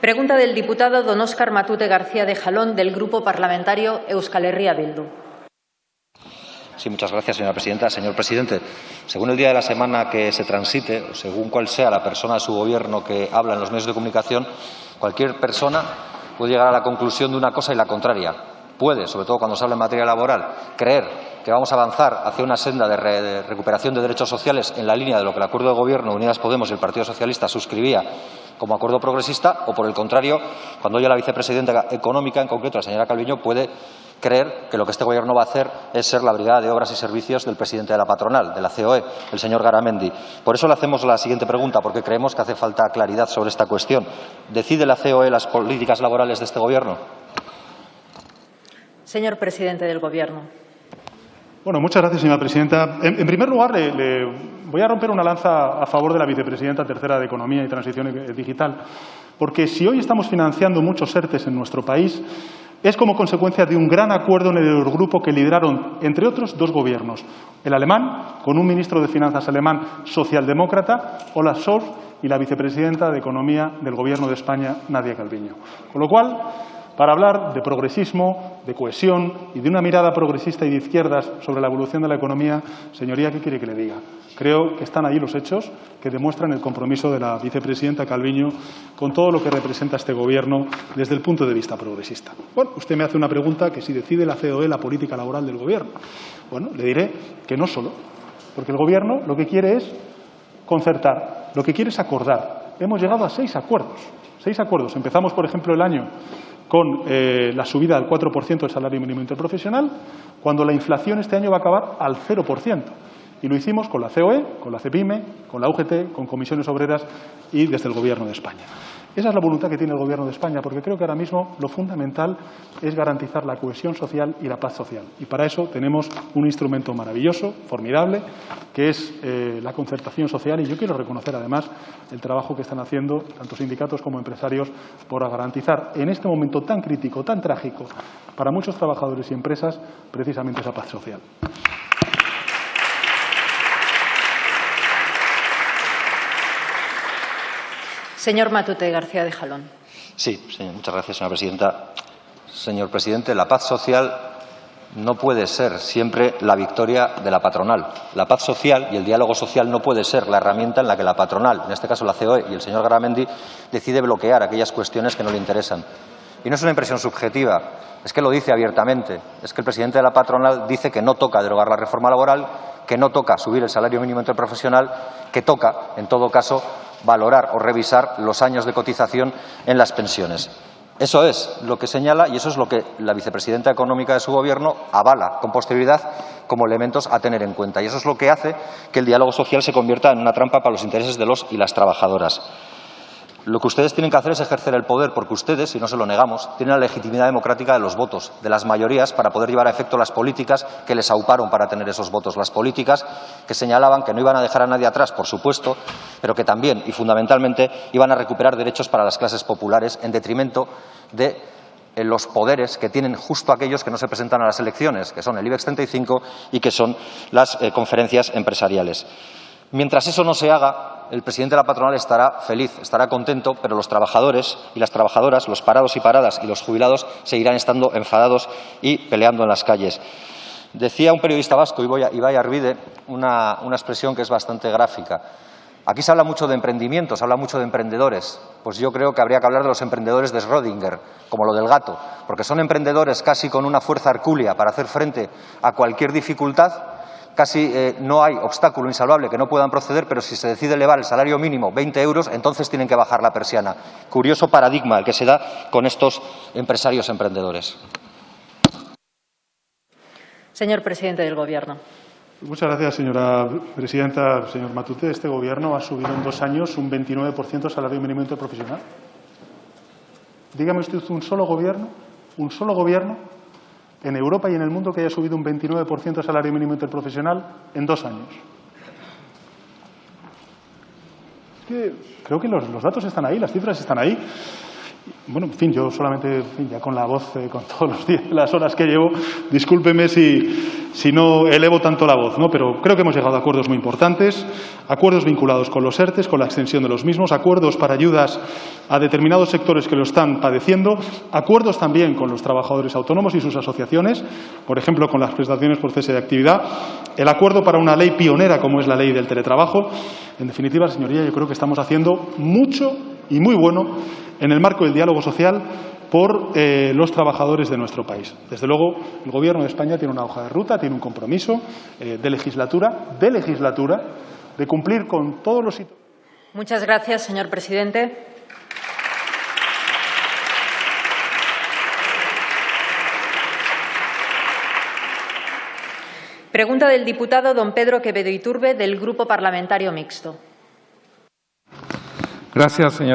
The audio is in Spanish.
Pregunta del diputado don Óscar Matute García de Jalón, del Grupo Parlamentario Euskal Herria Bildu. Sí, muchas gracias, señora presidenta. Señor presidente, según el día de la semana que se transite, o según cuál sea la persona de su Gobierno que habla en los medios de comunicación, cualquier persona puede llegar a la conclusión de una cosa y la contraria. Puede, sobre todo cuando se habla en materia laboral, creer que vamos a avanzar hacia una senda de recuperación de derechos sociales en la línea de lo que el acuerdo de Gobierno Unidas Podemos y el Partido Socialista suscribía como acuerdo progresista, o, por el contrario, cuando oye a la vicepresidenta económica, en concreto la señora Calviño, puede creer que lo que este Gobierno va a hacer es ser la brigada de obras y servicios del presidente de la patronal, de la COE, el señor Garamendi. Por eso le hacemos la siguiente pregunta, porque creemos que hace falta claridad sobre esta cuestión. ¿Decide la COE las políticas laborales de este Gobierno? Señor presidente del Gobierno. Bueno, muchas gracias, señora presidenta. En primer lugar, le voy a romper una lanza a favor de la vicepresidenta tercera de Economía y Transición Digital, porque si hoy estamos financiando muchos ERTEs en nuestro país, es como consecuencia de un gran acuerdo en el Eurogrupo que lideraron, entre otros, dos gobiernos. El alemán, con un ministro de Finanzas alemán socialdemócrata, Olaf Scholz, y la vicepresidenta de Economía del Gobierno de España, Nadia Calviño. Con lo cual, para hablar de progresismo, de cohesión y de una mirada progresista y de izquierdas sobre la evolución de la economía, señoría, ¿qué quiere que le diga? Creo que están ahí los hechos que demuestran el compromiso de la vicepresidenta Calviño con todo lo que representa este Gobierno desde el punto de vista progresista. Bueno, usted me hace una pregunta que si decide la COE la política laboral del Gobierno. Bueno, le diré que no solo, porque el Gobierno lo que quiere es concertar, lo que quiere es acordar. Hemos llegado a 6 acuerdos. 6 acuerdos. Empezamos, por ejemplo, el año con la subida al 4% del salario mínimo interprofesional, cuando la inflación este año va a acabar al 0%. Y lo hicimos con la COE, con la CEPIME, con la UGT, con comisiones obreras y desde el Gobierno de España. Esa es la voluntad que tiene el Gobierno de España, porque creo que ahora mismo lo fundamental es garantizar la cohesión social y la paz social. Y para eso tenemos un instrumento maravilloso, formidable, que es la concertación social. Y yo quiero reconocer, además, el trabajo que están haciendo tanto sindicatos como empresarios por garantizar en este momento tan crítico, tan trágico para muchos trabajadores y empresas, precisamente esa paz social. Señor Matute García de Jalón. Sí, muchas gracias, señora presidenta. Señor presidente, la paz social no puede ser siempre la victoria de la patronal. La paz social y el diálogo social no puede ser la herramienta en la que la patronal, en este caso la COE y el señor Garamendi, decide bloquear aquellas cuestiones que no le interesan. Y no es una impresión subjetiva, es que lo dice abiertamente. Es que el presidente de la patronal dice que no toca derogar la reforma laboral, que no toca subir el salario mínimo interprofesional, que toca, en todo caso, valorar o revisar los años de cotización en las pensiones. Eso es lo que señala y eso es lo que la vicepresidenta económica de su Gobierno avala con posterioridad como elementos a tener en cuenta. Y eso es lo que hace que el diálogo social se convierta en una trampa para los intereses de los y las trabajadoras. Lo que ustedes tienen que hacer es ejercer el poder, porque ustedes, y no se lo negamos, tienen la legitimidad democrática de los votos, de las mayorías, para poder llevar a efecto las políticas que les auparon para tener esos votos. Las políticas que señalaban que no iban a dejar a nadie atrás, por supuesto, pero que también y fundamentalmente iban a recuperar derechos para las clases populares en detrimento de los poderes que tienen justo aquellos que no se presentan a las elecciones, que son el IBEX 35 y que son las conferencias empresariales. Mientras eso no se haga, el presidente de la patronal estará feliz, estará contento, pero los trabajadores y las trabajadoras, los parados y paradas y los jubilados seguirán estando enfadados y peleando en las calles. Decía un periodista vasco, Ibai Arvide, una expresión que es bastante gráfica. Aquí se habla mucho de emprendimientos, se habla mucho de emprendedores. Pues yo creo que habría que hablar de los emprendedores de Schrödinger, como lo del gato, porque son emprendedores casi con una fuerza hercúlea para hacer frente a cualquier dificultad. Casi no hay obstáculo insalvable que no puedan proceder, pero si se decide elevar el salario mínimo 20 euros, entonces tienen que bajar la persiana. Curioso paradigma el que se da con estos empresarios emprendedores. Señor presidente del Gobierno. Muchas gracias, señora presidenta. Señor Matute, este Gobierno ha subido en 2 años un 29% el salario mínimo interprofesional. Dígame usted un solo gobierno en Europa y en el mundo que haya subido un 29% el salario mínimo interprofesional en 2 años. Creo que los datos están ahí, las cifras están ahí. Bueno, en fin, yo solamente, ya con la voz, con todos los días, las horas que llevo, discúlpeme si no elevo tanto la voz, ¿no? Pero creo que hemos llegado a acuerdos muy importantes, acuerdos vinculados con los ERTE, con la extensión de los mismos, acuerdos para ayudas a determinados sectores que lo están padeciendo, acuerdos también con los trabajadores autónomos y sus asociaciones, por ejemplo, con las prestaciones por cese de actividad, el acuerdo para una ley pionera como es la ley del teletrabajo. En definitiva, señoría, yo creo que estamos haciendo mucho y muy bueno en el marco del diálogo social por los trabajadores de nuestro país. Desde luego, el Gobierno de España tiene una hoja de ruta, tiene un compromiso de legislatura, de cumplir con todos los hitos. Muchas gracias, señor presidente. Pregunta del diputado don Pedro Quevedo Iturbe, del Grupo Parlamentario Mixto. Gracias, señora